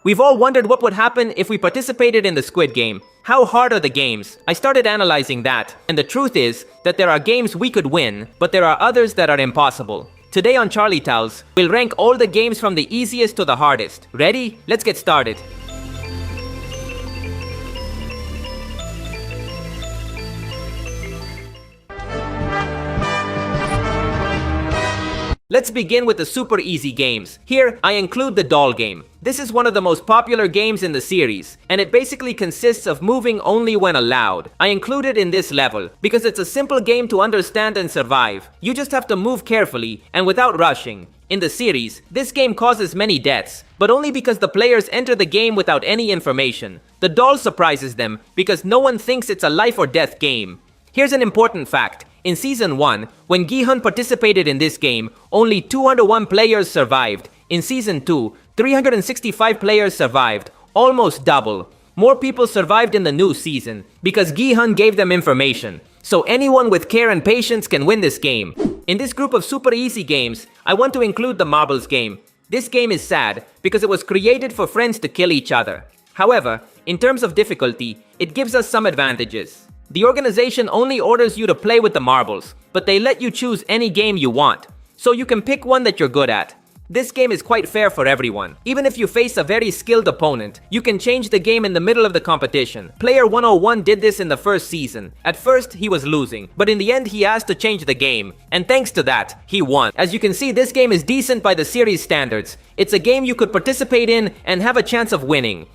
We've all wondered what would happen if we participated in the Squid Game. How hard are the games? I started analyzing that, and the truth is that there are games we could win, but there are others that are impossible. Today on CharlieTales, we'll rank all the games from the easiest to the hardest. Ready? Let's get started. Let's begin with the super easy games. Here, I include the doll game. This is one of the most popular games in the series, and it basically consists of moving only when allowed. I include it in this level because it's a simple game to understand and survive. You just have to move carefully and without rushing. In the series, this game causes many deaths, but only because the players enter the game without any information. The doll surprises them because no one thinks it's a life or death game. Here's an important fact. In Season 1, when Gi-hun participated in this game, only 201 players survived. In Season 2, 365 players survived, almost double. More people survived in the new season, because Gi-hun gave them information. So anyone with care and patience can win this game. In this group of super easy games, I want to include the marbles game. This game is sad, because it was created for friends to kill each other. However, in terms of difficulty, it gives us some advantages. The organization only orders you to play with the marbles, but they let you choose any game you want, so you can pick one that you're good at. This game is quite fair for everyone. Even if you face a very skilled opponent, you can change the game in the middle of the competition. Player 101 did this in the first season. At first, he was losing, but in the end he asked to change the game, and thanks to that, he won. As you can see, this game is decent by the series standards. It's a game you could participate in and have a chance of winning.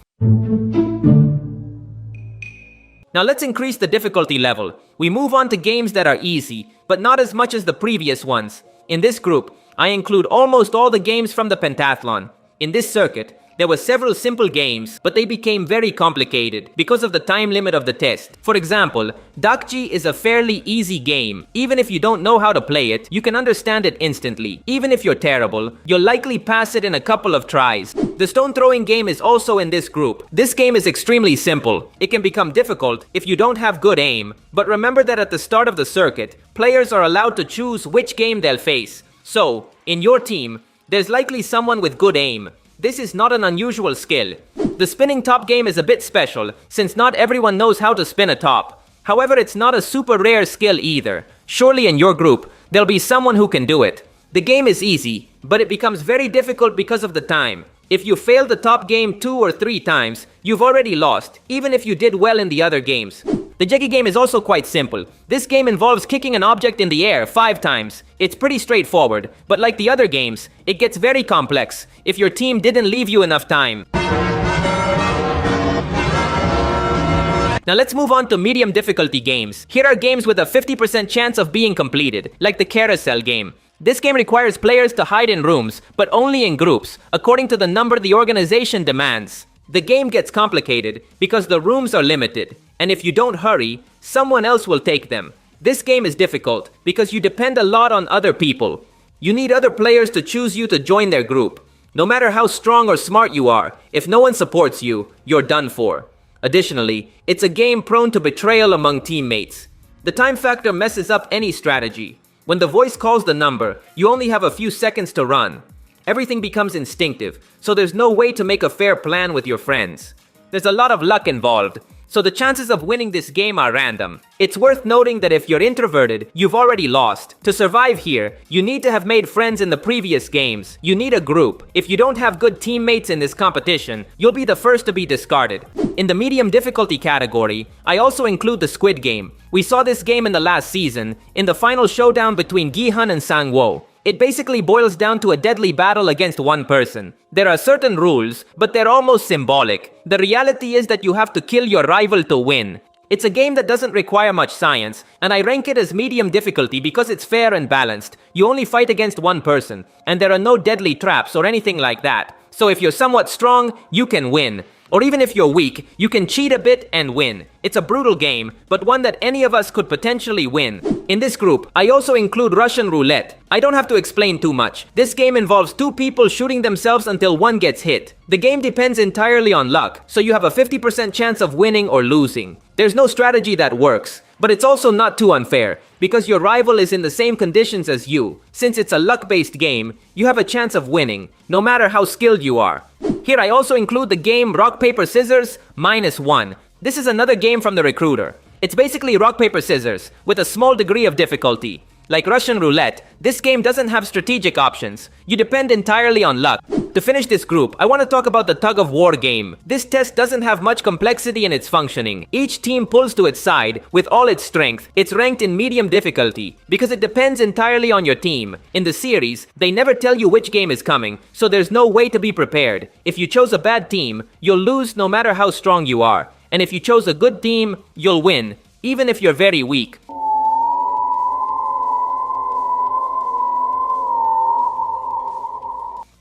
Now let's increase the difficulty level. We move on to games that are easy, but not as much as the previous ones. In this group, I include almost all the games from the pentathlon. In this circuit, there were several simple games, but they became very complicated because of the time limit of the test. For example, Dakji is a fairly easy game. Even if you don't know how to play it, you can understand it instantly. Even if you're terrible, you'll likely pass it in a couple of tries. The stone throwing game is also in this group. This game is extremely simple. It can become difficult if you don't have good aim, but remember that at the start of the circuit, players are allowed to choose which game they'll face. So, in your team, there's likely someone with good aim. This is not an unusual skill. The spinning top game is a bit special, since not everyone knows how to spin a top. However, it's not a super rare skill either. Surely in your group, there'll be someone who can do it. The game is easy, but it becomes very difficult because of the time. If you fail the top game 2 or 3 times, you've already lost, even if you did well in the other games. The Gi game is also quite simple. This game involves kicking an object in the air 5 times. It's pretty straightforward, but like the other games, it gets very complex if your team didn't leave you enough time. Now let's move on to medium difficulty games. Here are games with a 50% chance of being completed, like the carousel game. This game requires players to hide in rooms, but only in groups, according to the number the organization demands. The game gets complicated because the rooms are limited, and if you don't hurry, someone else will take them. This game is difficult because you depend a lot on other people. You need other players to choose you to join their group. No matter how strong or smart you are, if no one supports you, you're done for. Additionally, it's a game prone to betrayal among teammates. The time factor messes up any strategy. When the voice calls the number, you only have a few seconds to run. Everything becomes instinctive, so there's no way to make a fair plan with your friends. There's a lot of luck involved, so the chances of winning this game are random. It's worth noting that if you're introverted, you've already lost. To survive here, you need to have made friends in the previous games. You need a group. If you don't have good teammates in this competition, you'll be the first to be discarded. In the medium difficulty category, I also include the Squid Game. We saw this game in the last season, in the final showdown between Gi-hun and Sang-woo. It basically boils down to a deadly battle against one person. There are certain rules, but they're almost symbolic. The reality is that you have to kill your rival to win. It's a game that doesn't require much science, and I rank it as medium difficulty because it's fair and balanced. You only fight against one person, and there are no deadly traps or anything like that. So if you're somewhat strong, you can win. Or even if you're weak, you can cheat a bit and win. It's a brutal game, but one that any of us could potentially win. In this group, I also include Russian roulette. I don't have to explain too much. This game involves 2 people shooting themselves until one gets hit. The game depends entirely on luck, so you have a 50% chance of winning or losing. There's no strategy that works, but it's also not too unfair, because your rival is in the same conditions as you. Since it's a luck-based game, you have a chance of winning, no matter how skilled you are. Here I also include the game Rock Paper Scissors -1. This is another game from the Recruiter. It's basically rock paper scissors with a small degree of difficulty. Like Russian roulette, this game doesn't have strategic options. You depend entirely on luck. To finish this group, I want to talk about the tug of war game. This test doesn't have much complexity in its functioning. Each team pulls to its side with all its strength. It's ranked in medium difficulty because it depends entirely on your team. In the series, they never tell you which game is coming, so there's no way to be prepared. If you chose a bad team, you'll lose no matter how strong you are. And if you chose a good team, you'll win, even if you're very weak.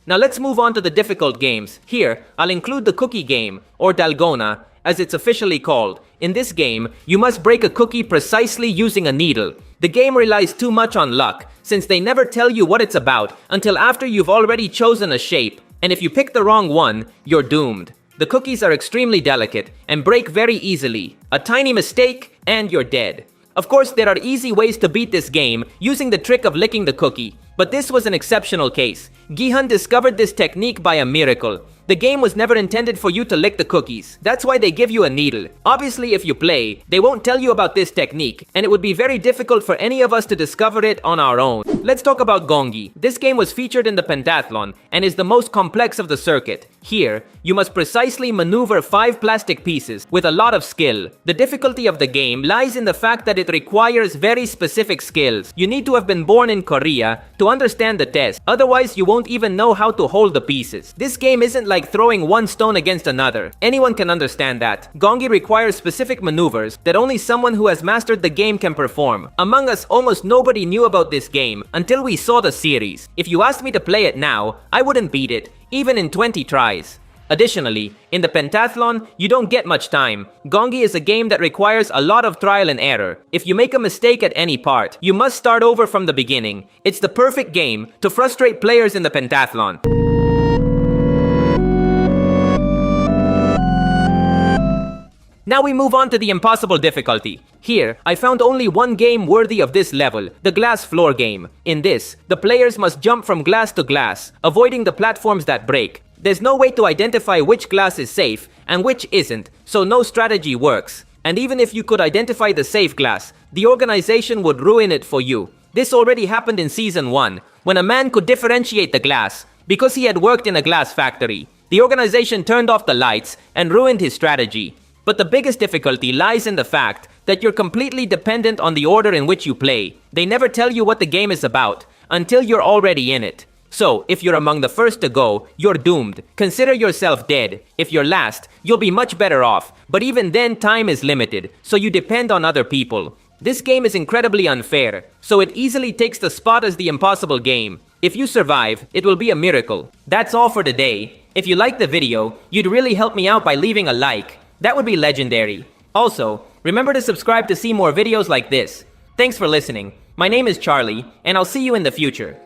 Now let's move on to the difficult games. Here, I'll include the cookie game, or dalgona, as it's officially called. In this game, you must break a cookie precisely using a needle. The game relies too much on luck, since they never tell you what it's about until after you've already chosen a shape. And if you pick the wrong one, you're doomed. The cookies are extremely delicate and break very easily. A tiny mistake, and you're dead. Of course, there are easy ways to beat this game using the trick of licking the cookie. But this was an exceptional case. Gi-hun discovered this technique by a miracle. The game was never intended for you to lick the cookies. That's why they give you a needle. Obviously, if you play, they won't tell you about this technique, and it would be very difficult for any of us to discover it on our own. Let's talk about gongi. This game was featured in the pentathlon and is the most complex of the circuit. Here, you must precisely maneuver 5 plastic pieces with a lot of skill. The difficulty of the game lies in the fact that it requires very specific skills. You need to have been born in Korea to understand the test. Otherwise, you won't even know how to hold the pieces. This game isn't like throwing one stone against another. Anyone can understand that. Gongi requires specific maneuvers that only someone who has mastered the game can perform. Among us, almost nobody knew about this game until we saw the series. If you asked me to play it now, I wouldn't beat it, even in 20 tries. Additionally, in the pentathlon, you don't get much time. Gongi is a game that requires a lot of trial and error. If you make a mistake at any part, you must start over from the beginning. It's the perfect game to frustrate players in the pentathlon. Now we move on to the impossible difficulty. Here, I found only one game worthy of this level, the glass floor game. In this, the players must jump from glass to glass, avoiding the platforms that break. There's no way to identify which glass is safe and which isn't, so no strategy works. And even if you could identify the safe glass, the organization would ruin it for you. This already happened in Season 1, when a man could differentiate the glass because he had worked in a glass factory. The organization turned off the lights and ruined his strategy. But the biggest difficulty lies in the fact that you're completely dependent on the order in which you play. They never tell you what the game is about until you're already in it. So, if you're among the first to go, you're doomed. Consider yourself dead. If you're last, you'll be much better off. But even then, time is limited, so you depend on other people. This game is incredibly unfair, so it easily takes the spot as the impossible game. If you survive, it will be a miracle. That's all for today. If you liked the video, you'd really help me out by leaving a like. That would be legendary. Also, remember to subscribe to see more videos like this. Thanks for listening. My name is Charlie, and I'll see you in the future.